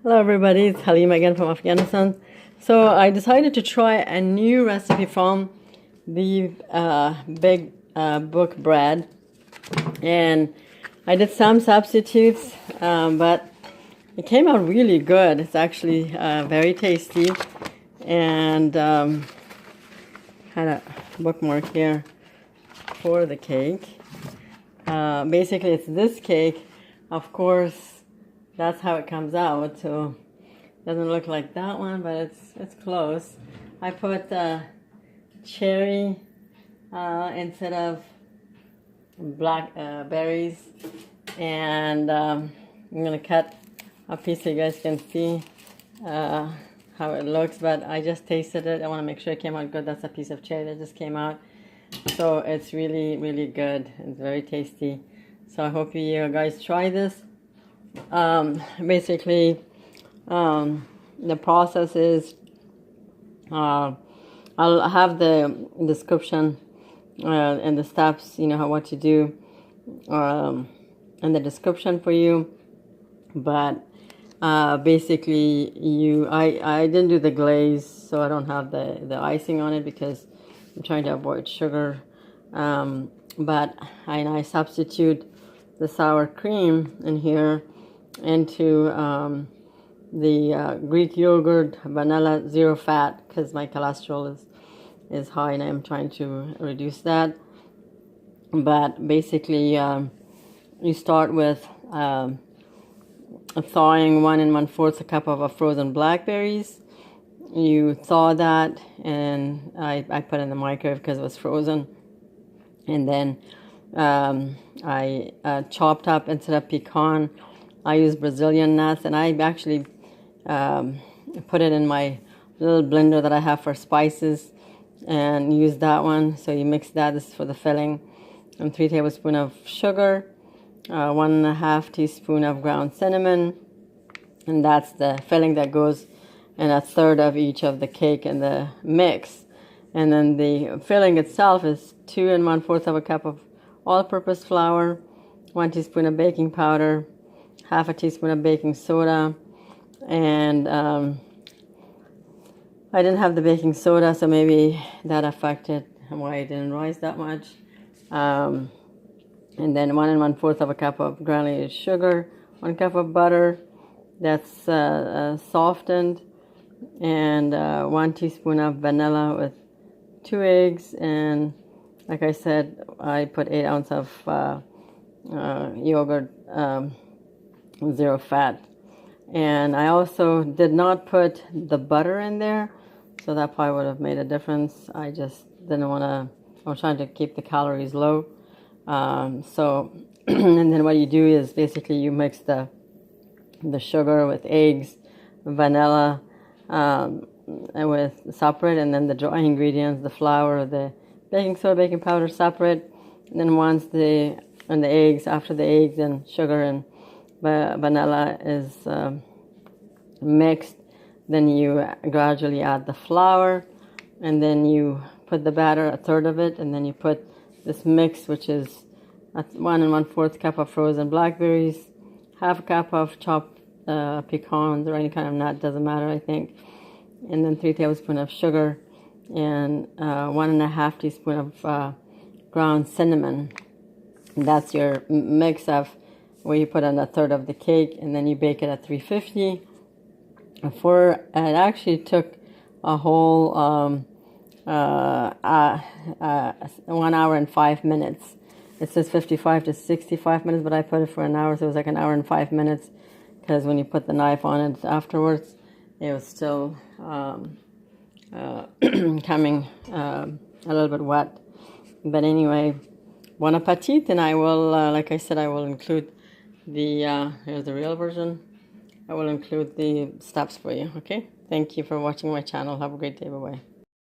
Hello everybody, it's Halima again from Afghanistan. So I decided to try a new recipe from the big book bread, and I did some substitutes, but it came out really good. It's actually very tasty, and had a bookmark here for the cake. Basically it's this cake. Of course, that's how it comes out. So it doesn't look like that one, but it's close. I put cherry instead of black berries, and I'm gonna cut a piece so you guys can see how it looks. But I just tasted it. I want to make sure it came out good. That's a piece of cherry that just came out. So it's really good. It's very tasty. So I hope you guys try this. Basically, the process is I'll have the description and the steps, what to do in the description for you. But basically, I didn't do the glaze, so I don't have the icing on it because I'm trying to avoid sugar. But I substitute the sour cream in here into the Greek yogurt, vanilla, zero fat, because my cholesterol is high and I'm trying to reduce that. But basically, you start with thawing 1 1/4 cup of frozen blackberries. You thaw that, and I put it in the microwave because it was frozen. And then I chopped up, instead of pecan, I use Brazilian nuts, and I actually put it in my little blender that I have for spices and use that one. So you mix that. This is for the filling. And 3 tablespoons of sugar, 1 1/2 teaspoon of ground cinnamon, and that's the filling that goes in 1/3 of each of the cake and the mix. And then the filling itself is 2 1/4 of a cup of all-purpose flour, 1 teaspoon of baking powder, 1/2 teaspoon of baking soda, and I didn't have the baking soda, so maybe that affected why it didn't rise that much. And then 1 1/4 of a cup of granulated sugar, 1 cup of butter that's softened, and 1 teaspoon of vanilla with 2 eggs, and like I said, I put 8 ounces of yogurt, zero fat. And I also did not put the butter in there, so that probably would have made a difference. I just didn't want to, I was trying to keep the calories low. And then what you do is basically you mix the sugar with eggs, vanilla, with separate, and then the dry ingredients, the flour, the baking soda, baking powder separate. And then once the eggs, after the eggs and sugar and vanilla is mixed, then you gradually add the flour, and then you put the batter, 1/3 of it, and then you put this mix, which is 1 1/4 cup of frozen blackberries, 1/2 cup of chopped pecans or any kind of nut, doesn't matter, I think, and then 3 tablespoons of sugar, and 1 1/2 teaspoon of ground cinnamon. And that's your mix of where you put on 1/3 of the cake, and then you bake it at 350. It actually took a whole 1 hour and 5 minutes. It says 55 to 65 minutes, but I put it for an hour, so it was like an hour and 5 minutes, because when you put the knife on it afterwards, it was still coming a little bit wet. But anyway, bon appetit, and I will, like I said, I will include here's the real version. I will include the steps for you, okay? Thank you for watching my channel. Have a great day. Bye-bye.